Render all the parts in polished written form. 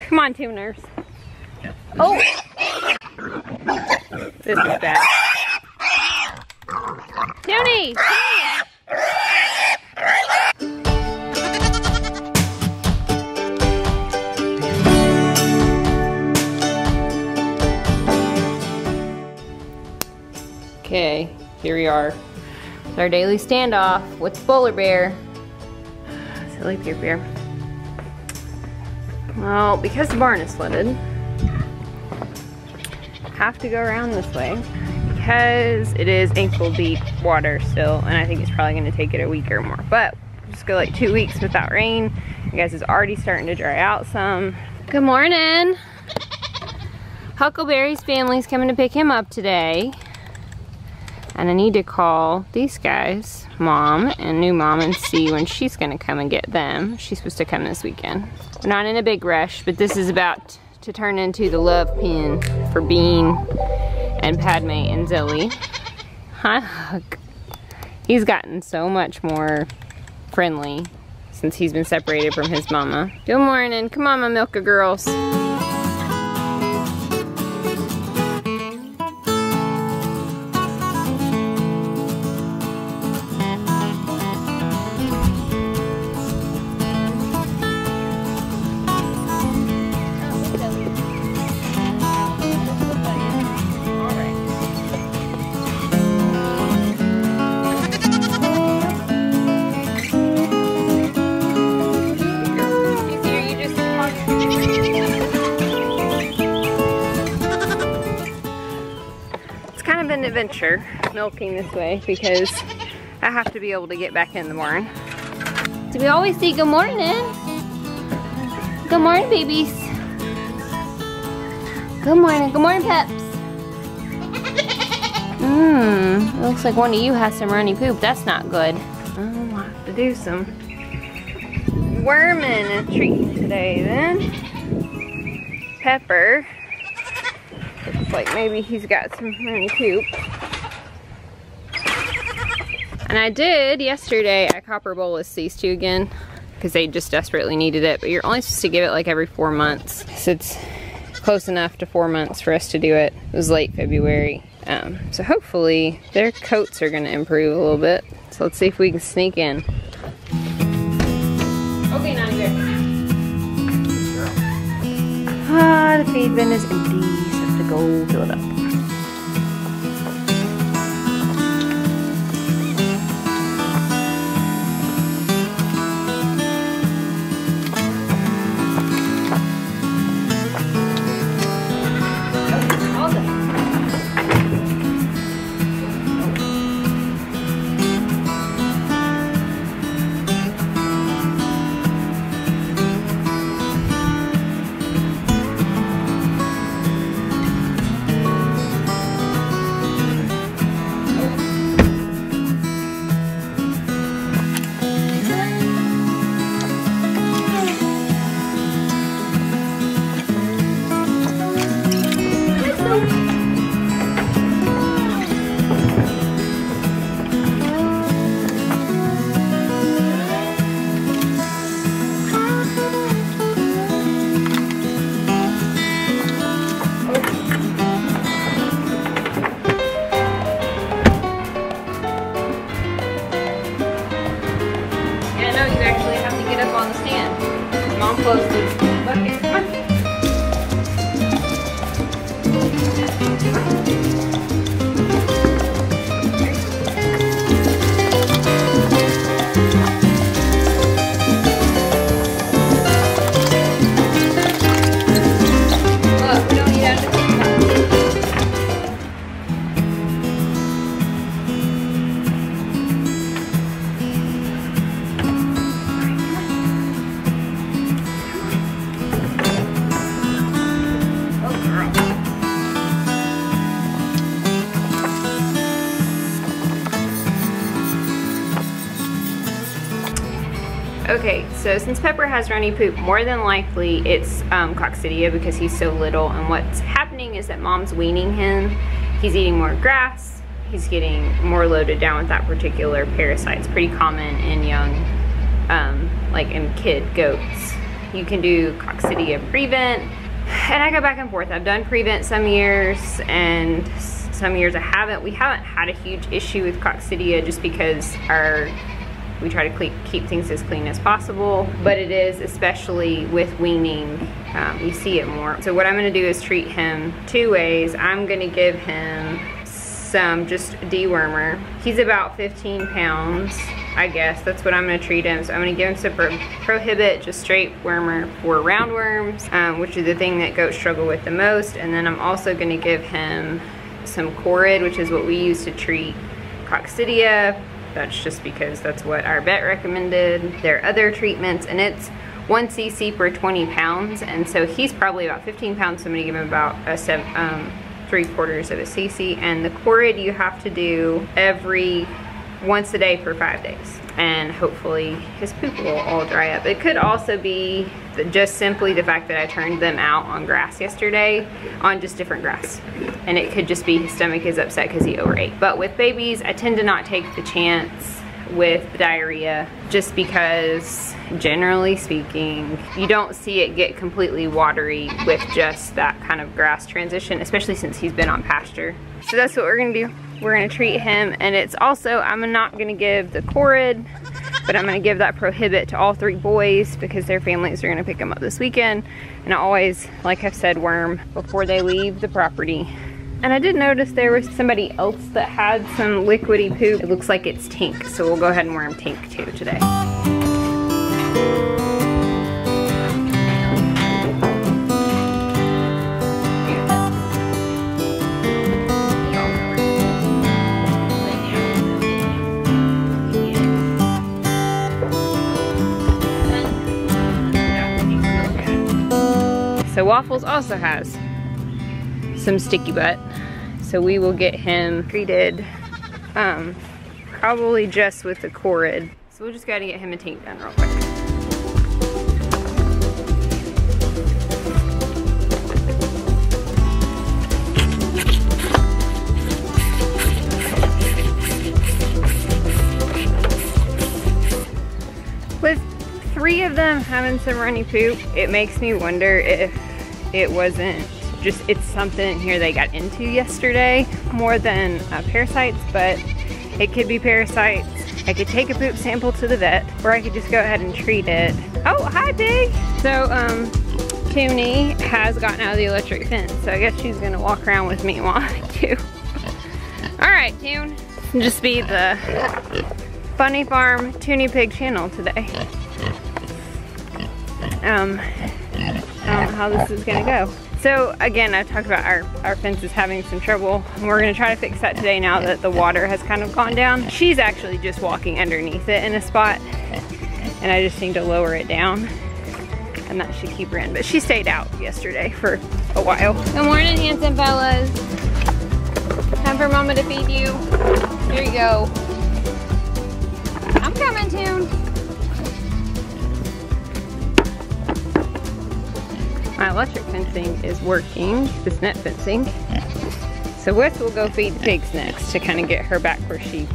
Come on, tuners. Oh! This is bad. Toonie! Okay, here we are. It's our daily standoff with Polar Bear. Silly Bear Bear. Well, because the barn is flooded, I have to go around this way because it is ankle deep water still, and I think it's probably gonna take it a week or more. But we'll just go like 2 weeks without rain. I guess it's already starting to dry out some. Good morning. Huckleberry's family's coming to pick him up today. And I need to call these guys, Mom and new Mom, and see when she's gonna come and get them. She's supposed to come this weekend. We're not in a big rush, but this is about to turn into the love pin for Bean and Padme and Zoe. Hi, Huck. He's gotten so much more friendly since he's been separated from his mama. Good morning. Come on, my Milka girls. An adventure milking this way because I have to be able to get back in the barn. So we always say good morning. Good morning, babies. Good morning. Good morning, peps. It looks like one of you has some runny poop. That's not good. I'll have to do some worming and treating today then. Pepper. Looks like maybe he's got some runny poop. And I did yesterday, I copper bolus these two again because they just desperately needed it, but you're only supposed to give it like every 4 months. So it's close enough to 4 months for us to do it. It was late February. So hopefully their coats are gonna improve a little bit. So let's see if we can sneak in. Okay, not here. Ah, the feed bin is empty. Go fill it up. Okay, so since Pepper has runny poop, more than likely it's coccidia because he's so little, and what's happening is that Mom's weaning him. He's eating more grass, he's getting more loaded down with that particular parasite. It's pretty common in young, like in kid goats. You can do coccidia prevent, and I go back and forth. I've done prevent some years, and some years I haven't. We haven't had a huge issue with coccidia just because we try to keep things as clean as possible, but it is, especially with weaning, you see it more. So what I'm gonna do is treat him 2 ways. I'm gonna give him some just dewormer. He's about 15 pounds, I guess. That's what I'm gonna treat him. So I'm gonna give him some Prohibit, just straight wormer for roundworms, which is the thing that goats struggle with the most. And then I'm also gonna give him some Corid, which is what we use to treat coccidia. That's just because that's what our vet recommended. There are other treatments, and it's 1 cc per 20 pounds, and so he's probably about 15 pounds, so I'm gonna give him about a 3/4 of a cc. And the Corid you have to do once a day for 5 days, and hopefully his poop will all dry up. It could also be just simply the fact that I turned them out on grass yesterday, on just different grass, and it could just be his stomach is upset because he overate. But with babies, I tend to not take the chance with diarrhea, just because generally speaking you don't see it get completely watery with just that kind of grass transition, especially since he's been on pasture. So that's what we're gonna do. We're gonna treat him, and it's also, I'm not gonna give the Corid, but I'm gonna give that Prohibit to all 3 boys because their families are gonna pick them up this weekend. And I always, like I've said, worm before they leave the property. And I did notice there was somebody else that had some liquidy poop. It looks like it's Tink, so we'll go ahead and worm Tink too today. So Waffles also has some sticky butt, so we will get him treated probably just with the Corid. So we'll just gotta get him a Tink done real quick. With 3 of them having some runny poop, it makes me wonder if it wasn't just, it's something in here they got into yesterday more than parasites, but it could be parasites. I could take a poop sample to the vet, or I could just go ahead and treat it. Oh, hi pig! So Toonie has gotten out of the electric fence, so I guess she's gonna walk around with me while I do. Alright, Toon. Just be the Funny Farm Toonie Pig channel today. I don't know how this is gonna go. So again, I talked about our fence is having some trouble. We're gonna try to fix that today now that the water has kind of gone down. She's actually just walking underneath it in a spot, and I just need to lower it down, and that should keep her in. But she stayed out yesterday for a while. Good morning, handsome fellas. Time for Mama to feed you. Here you go. I'm coming, Toon. My electric fencing is working, this net fencing. So Wes will go feed the pigs next to kind of get her back where she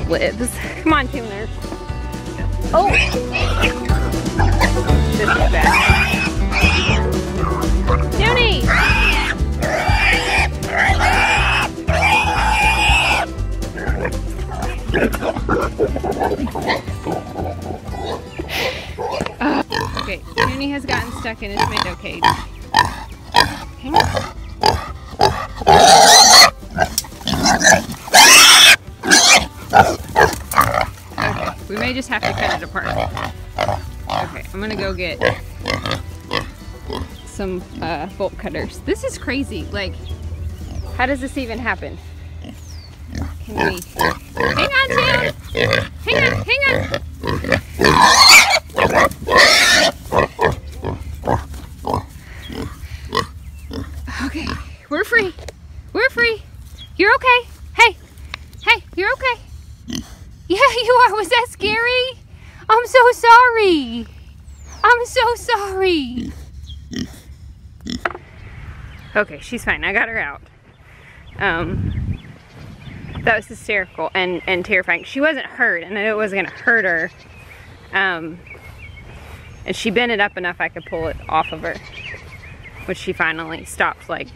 lives. Come on, Tuner. Oh! This is bad. Toonie! Okay, Toonie has gotten stuck in his tomato cage. Hang on. Okay, we may just have to cut it apart. Okay, I'm gonna go get some bolt cutters. This is crazy. Like, how does this even happen? Can we... Hang on, Toon! Hang on, hang on! Okay, we're free. We're free. You're okay. Hey, hey, you're okay. Yeah, you are. Was that scary? I'm so sorry. I'm so sorry. Okay, she's fine. I got her out. That was hysterical and terrifying. She wasn't hurt, and I knew it wasn't gonna hurt her. And And she bent it up enough I could pull it off of her, which she finally stopped like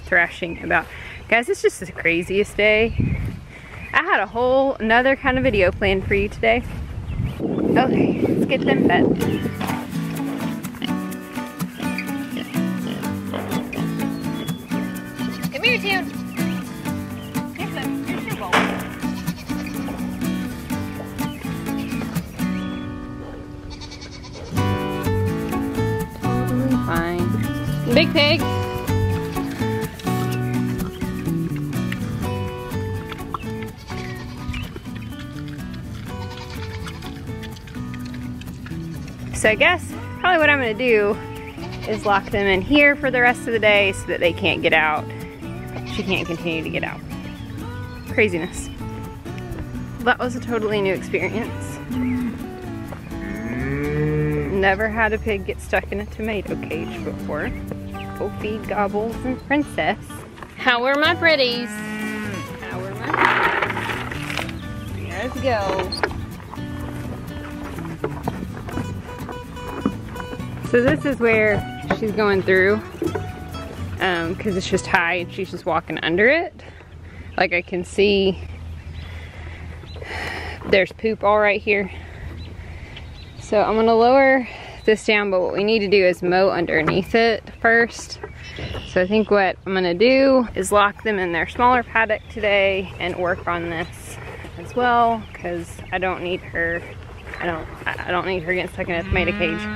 thrashing about. Guys, it's just the craziest day. I had a whole another kind of video planned for you today. Okay, let's get them fed. Come here, Tune. Here's your bowl. Totally fine. Big pig. So I guess probably what I'm gonna do is lock them in here for the rest of the day so that they can't get out. She can't continue to get out. Craziness. That was a totally new experience. Never had a pig get stuck in a tomato cage before. Go feed Gobbles and Princess. How are my pretties? How are my pretties? Let's go. So this is where she's going through, because it's just high and she's just walking under it. Like I can see there's poop all right here. So I'm gonna lower this down, but what we need to do is mow underneath it first. So I think what I'm gonna do is lock them in their smaller paddock today and work on this as well, because I don't need her, I don't need her getting stuck in a tomato cage.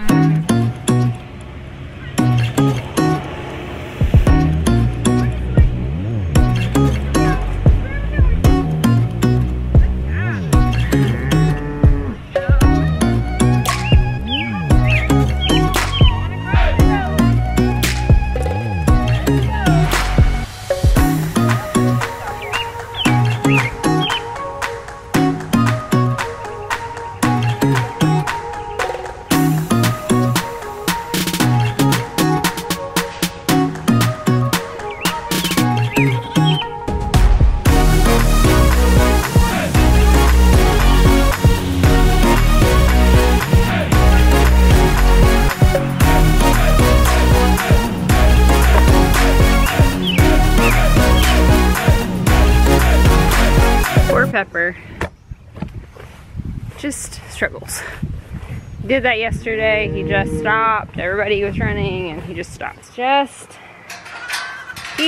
Pepper just struggles. Did that yesterday. He just stopped. Everybody was running and he just stopped. He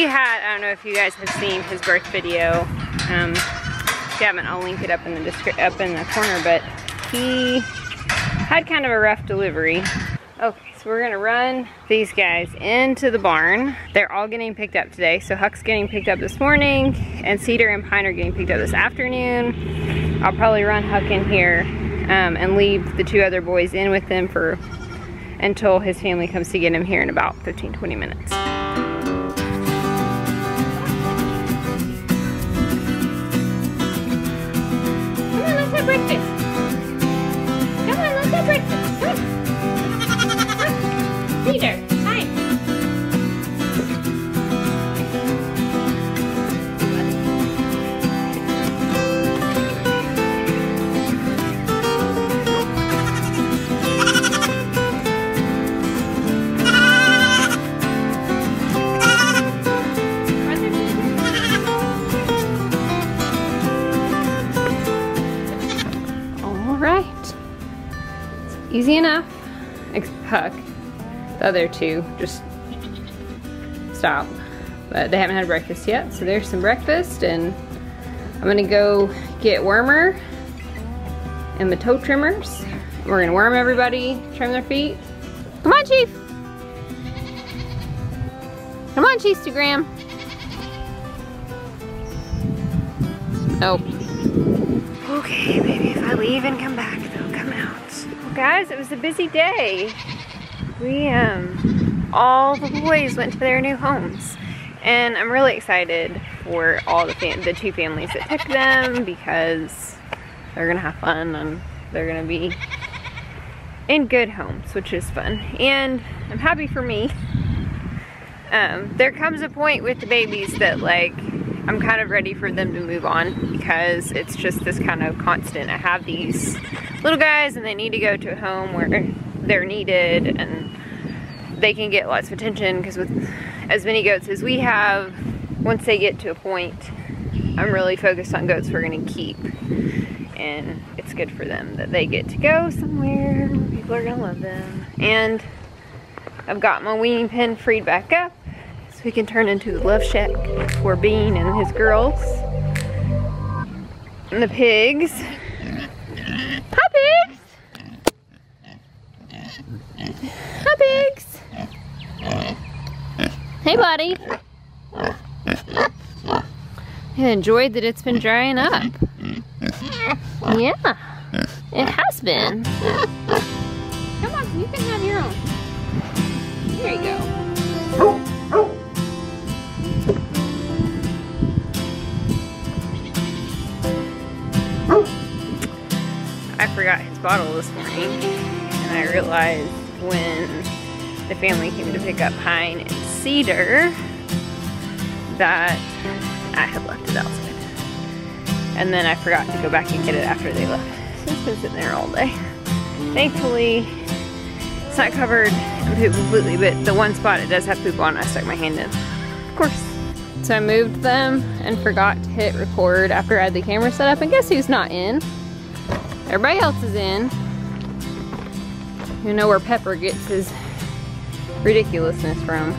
had, I don't know if you guys have seen his birth video. If you haven't, I'll link it up in the corner, but he had kind of a rough delivery. Okay, so we're gonna run these guys into the barn. They're all getting picked up today. So Huck's getting picked up this morning, and Cedar and Pine are getting picked up this afternoon. I'll probably run Huck in here and leave the two other boys in with them until his family comes to get him here in about 15-20 minutes. Come on, let's have breakfast. Come on, let's have breakfast. Come on. Peter, hi. All right. It's easy enough. Huck. The other two just stop, but they haven't had breakfast yet, so there's some breakfast, and I'm gonna go get wormer and the toe trimmers. We're gonna worm everybody, trim their feet. Come on, Chief. Come on, Cheestagram. Oh. Okay, maybe if I leave and come back, they'll come out. Well, guys, it was a busy day. We, all the boys went to their new homes, and I'm really excited for all the two families that picked them, because they're gonna have fun and they're gonna be in good homes, which is fun. And I'm happy for me. There comes a point with the babies that, like, I'm kind of ready for them to move on, because it's just this kind of constant. I have these little guys and they need to go to a home where they're needed and they can get lots of attention, because with as many goats as we have, once they get to a point, I'm really focused on goats we're gonna keep. And it's good for them that they get to go somewhere where people are gonna love them. And I've got my weaning pen freed back up so we can turn into the love shack for Bean and his girls. And the pigs. Hi pigs! Hi pigs! Hey buddy! I enjoyed that it's been drying up. Yeah, it has been. Come on, you can have your own. There you go. I forgot his bottle this morning, and I realized when the family came to pick up Pine and Cedar that I had left it outside. And then I forgot to go back and get it after they left. So it's been sitting there all day. Thankfully, it's not covered in poop completely, but the one spot it does have poop on, I stuck my hand in. Of course. So I moved them and forgot to hit record after I had the camera set up, and guess who's not in? Everybody else is in. You know where Pepper gets his ridiculousness from.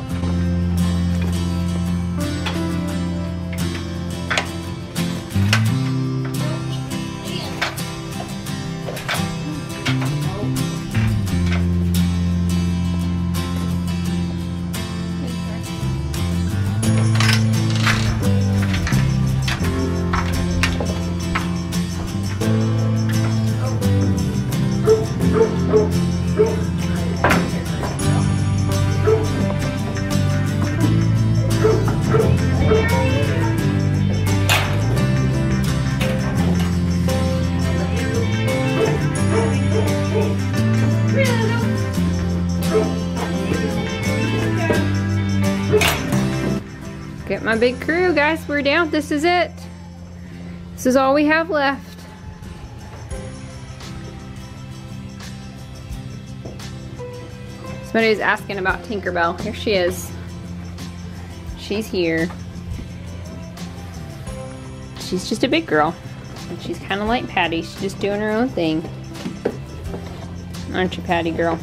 Get my big crew, guys. We're down. This is it. This is all we have left. Somebody was asking about Tinkerbell. Here she is. She's here. She's just a big girl. And she's kind of like Patty. She's just doing her own thing. Aren't you, Patty girl?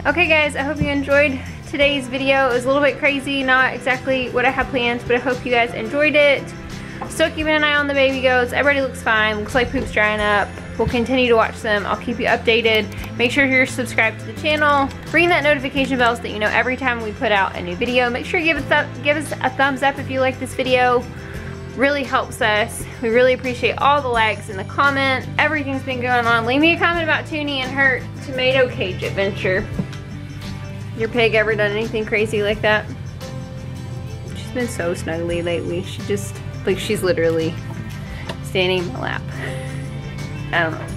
Okay, guys. I hope you enjoyed today's video. It was a little bit crazy, not exactly what I had planned, but I hope you guys enjoyed it. Still keeping an eye on the baby goats. Everybody looks fine. Looks like poop's drying up. We'll continue to watch them. I'll keep you updated. Make sure you're subscribed to the channel. Ring that notification bell so that you know every time we put out a new video. Make sure you give us a thumbs up if you like this video. Really helps us. We really appreciate all the likes and the comment. Everything's been going on. Leave me a comment about Toonie and her tomato cage adventure. Your pig ever done anything crazy like that? She's been so snuggly lately. She just, like, she's literally standing in my lap. I don't know.